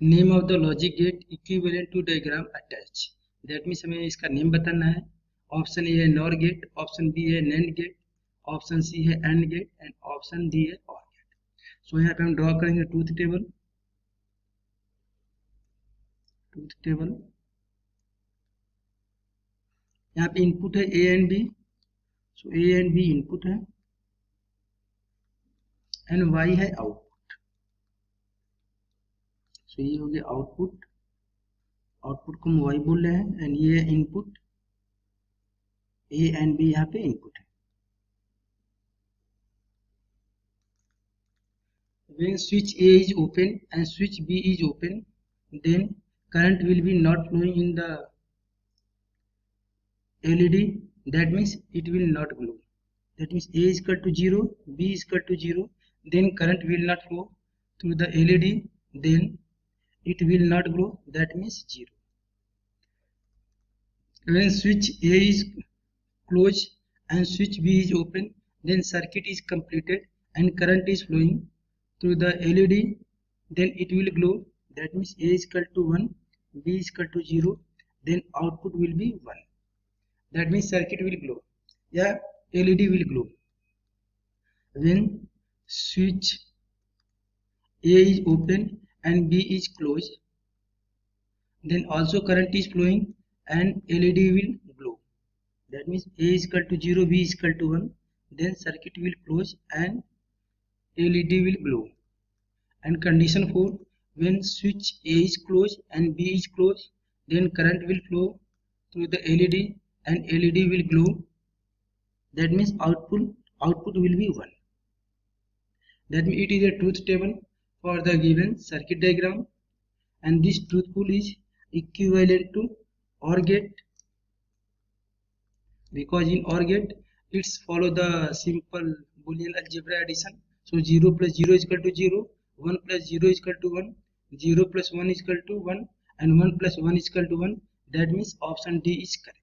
Name of the logic gate equivalent to diagram attach. That means हमें इसका name बताना है। ऑप्शन ए है नॉर गेट, ऑप्शन बी है नैंड गेट, ऑप्शन सी है AND gate and option D है OR gate. सो यहाँ पे हम ड्रॉ करेंगे ट्रूथ टेबल। यहाँ पे इनपुट है A and B, so A and B input है एंड वाई है आउटपुट। सो ये हो गया आउटपुट, आउटपुट को हम वाई बोल रहे हैं एंड ये है इनपुट, ए एंड बी यहाँ पे इनपुट है। When switch A is open and switch B is open, then current will be not flowing in the LED. That means it will not glow. That means A is equal to 0, B is equal to 0. Then current will not flow through the LED. Then it will not glow. That means 0. When switch A is closed and switch B is open, then circuit is completed and current is flowing through the LED, then it will glow. That means A is equal to 1, B is equal to 0, then output will be 1. That means circuit will glow, yeah, LED will glow. When switch A is open and B is closed, then also current is flowing and LED will glow. That means A is equal to 0, B is equal to 1, then circuit will close and LED will glow. And condition 4, when switch A is closed and B is closed, then current will flow through the LED and LED will glow. That means output will be 1. That means it is a truth table for the given circuit diagram, and this truth pool is equivalent to OR gate, because in OR gate it's follow the simple Boolean algebra addition. So 0 plus 0 is equal to 0, 1 plus 0 is equal to 1, 0 plus 1 is equal to 1 and 1 plus 1 is equal to 1. That means option D is correct.